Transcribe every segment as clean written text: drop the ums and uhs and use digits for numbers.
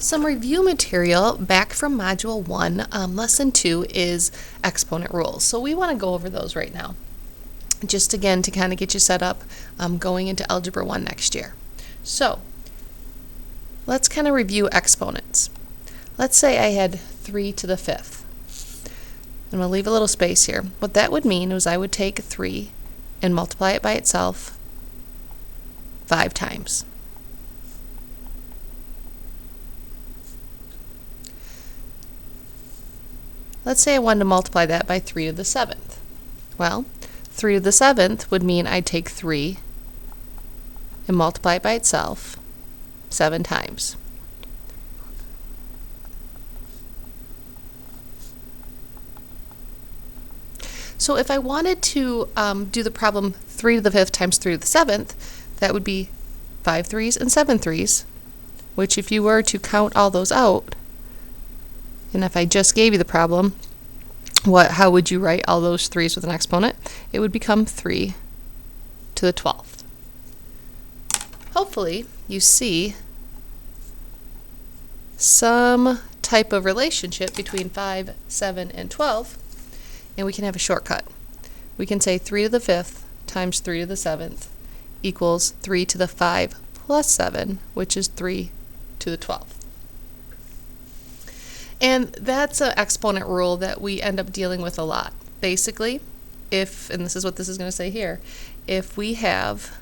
Some review material back from Module 1, Lesson 2 is exponent rules. So we want to go over those right now. Just again to kind of get you set up going into Algebra 1 next year. So let's kind of review exponents. Let's say I had 3 to the 5th. I'm going to leave a little space here. What that would mean is I would take 3 and multiply it by itself 5 times. Let's say I wanted to multiply that by 3 to the 7th. Well, 3 to the 7th would mean I'd take 3 and multiply it by itself 7 times. So if I wanted to do the problem 3 to the 5th times 3 to the 7th, that would be 5 3s and 7 3s, which if you were to count all those out, and if I just gave you the problem, how would you write all those 3's with an exponent? It would become 3 to the 12th. Hopefully you see some type of relationship between 5, 7, and 12, and we can have a shortcut. We can say 3 to the 5th times 3 to the 7th equals 3 to the 5 plus 7, which is 3 to the 12th. And that's an exponent rule that we end up dealing with a lot. Basically, and this is what this is going to say here, if we have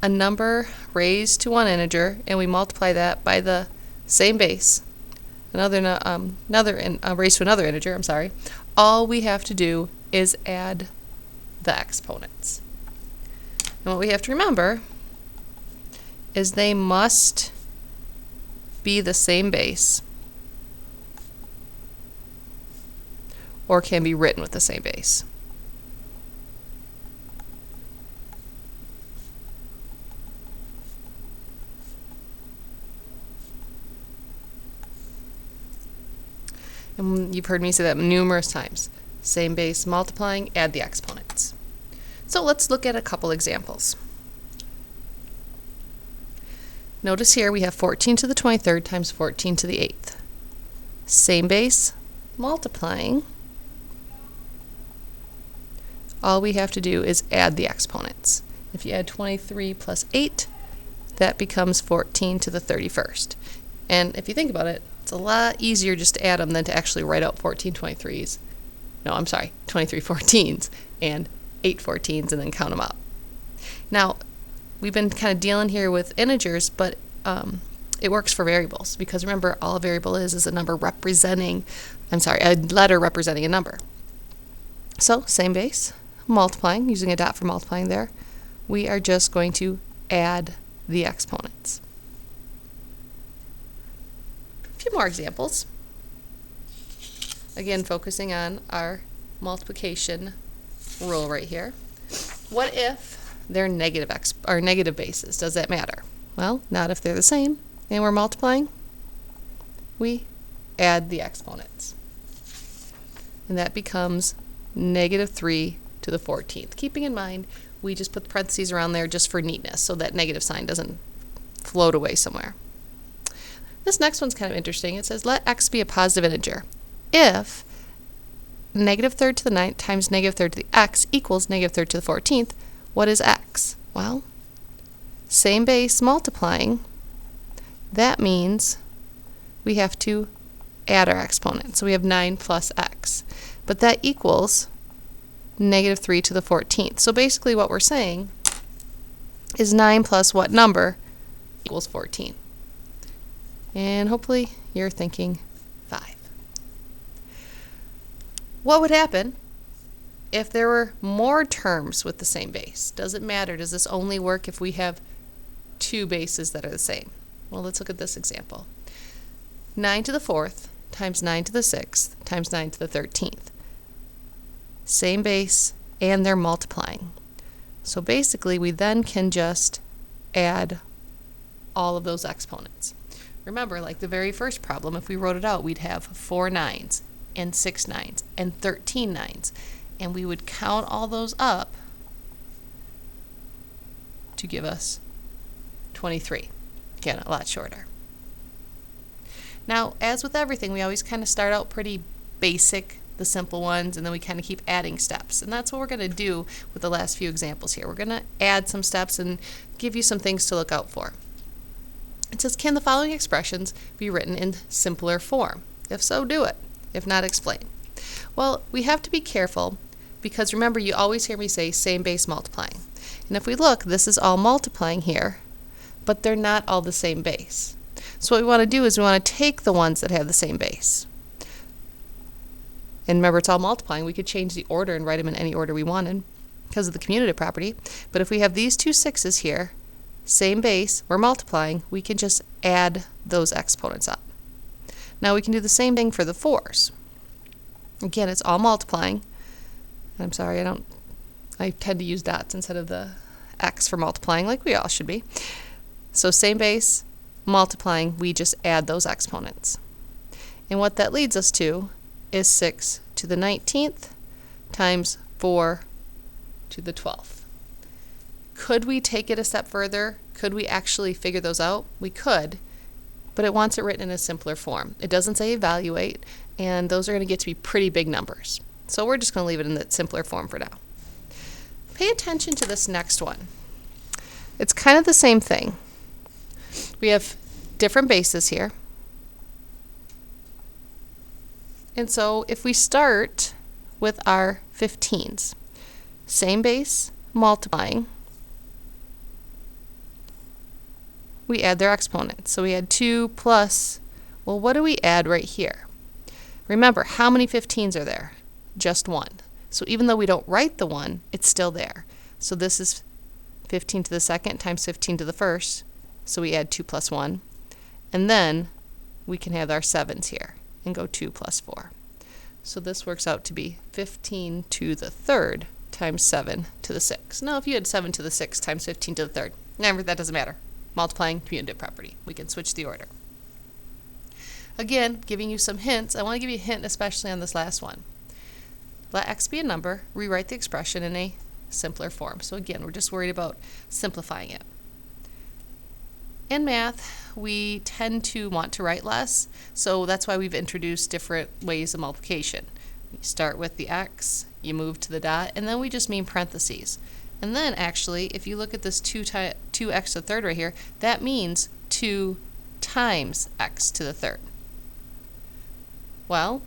a number raised to one integer and we multiply that by the same base, raised to another integer, all we have to do is add the exponents. And what we have to remember is they must be the same base or can be written with the same base. And you've heard me say that numerous times. Same base multiplying, add the exponents. So let's look at a couple examples. Notice here we have 14 to the 23rd times 14 to the 8th. Same base multiplying. All we have to do is add the exponents. If you add 23 plus 8, that becomes 14 to the 31st. And if you think about it, it's a lot easier just to add them than to actually write out 14 23s. No, I'm sorry, 23 14s and 8 14s and then count them up. Now, we've been kind of dealing here with integers, but it works for variables because remember, all a variable is a number representing, a letter representing a number. So, same base, multiplying, using a dot for multiplying there, we are just going to add the exponents. A few more examples. Again, focusing on our multiplication rule right here. What if they're negative bases? Does that matter? Well, not if they're the same and we're multiplying. We add the exponents. And that becomes negative 3 to the 14th. Keeping in mind, we just put parentheses around there just for neatness so that negative sign doesn't float away somewhere. This next one's kind of interesting. It says, let x be a positive integer if negative third to the 9th times negative third to the x equals negative third to the 14th. What is x? Well, same base multiplying. That means we have to add our exponent. So we have 9 plus x. But that equals negative 3 to the 14th. So basically what we're saying is 9 plus what number equals 14. And hopefully you're thinking 5. What would happen if there were more terms with the same base? Does it matter? Does this only work if we have 2 bases that are the same? Well, let's look at this example. 9 to the 4th times 9 to the 6th times 9 to the 13th. Same base and they're multiplying. So basically we then can just add all of those exponents. Remember, like the very first problem, if we wrote it out, we'd have 4 9s and 6 9s and 13 9s. And we would count all those up to give us 23. Again, a lot shorter. Now, as with everything, we always kind of start out pretty basic, the simple ones, and then we kind of keep adding steps. And that's what we're going to do with the last few examples here. We're going to add some steps and give you some things to look out for. It says, can the following expressions be written in simpler form? If so, do it. If not, explain. Well, we have to be careful because remember, you always hear me say same base multiplying. And if we look, this is all multiplying here, but they're not all the same base. So what we want to do is we want to take the ones that have the same base. And remember, it's all multiplying. We could change the order and write them in any order we wanted because of the commutative property. But if we have these two 6's here, same base, we're multiplying, we can just add those exponents up. Now we can do the same thing for the 4's. Again, it's all multiplying. I'm sorry, I tend to use dots instead of the x for multiplying like we all should be. So same base, multiplying, we just add those exponents. And what that leads us to is 6 to the 19th times 4 to the 12th. Could we take it a step further? Could we actually figure those out? We could, but it wants it written in a simpler form. It doesn't say evaluate, and those are going to get to be pretty big numbers. So we're just going to leave it in that simpler form for now. Pay attention to this next one. It's kind of the same thing. We have different bases here. And so if we start with our 15s, same base, multiplying, we add their exponents. So we add 2 plus, well, what do we add right here? Remember, how many 15s are there? Just 1. So even though we don't write the 1, it's still there. So this is 15 to the second times 15 to the first. So we add 2 plus 1. And then we can have our 7's here and go 2 plus 4. So this works out to be 15 to the third times 7 to the 6. Now if you had 7 to the 6 times 15 to the third, remember that doesn't matter. Multiplying, commutative property. We can switch the order. Again, giving you some hints. I want to give you a hint especially on this last one. Let x be a number, rewrite the expression in a simpler form. So again, we're just worried about simplifying it. In math, we tend to want to write less, so that's why we've introduced different ways of multiplication. You start with the x, you move to the dot, and then we just mean parentheses. And then actually, if you look at this 2x to the third right here, that means 2 times x to the third. Well,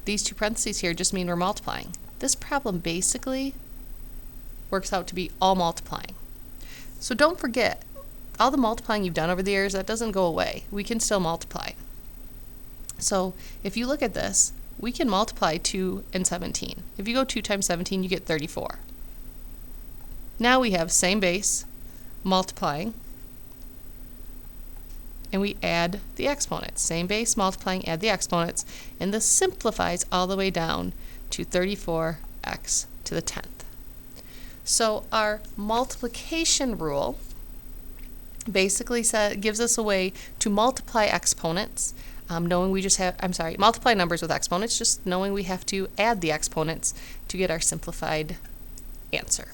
these two parentheses here just mean we're multiplying. This problem basically works out to be all multiplying. So don't forget, all the multiplying you've done over the years, that doesn't go away. We can still multiply. So if you look at this, we can multiply 2 and 17. If you go 2 times 17, you get 34. Now we have same base, multiplying, and we add the exponents. Same base, multiplying, add the exponents, and this simplifies all the way down to 34x to the 10th. So our multiplication rule basically gives us a way to multiply exponents, knowing we just have, multiply numbers with exponents, just knowing we have to add the exponents to get our simplified answer.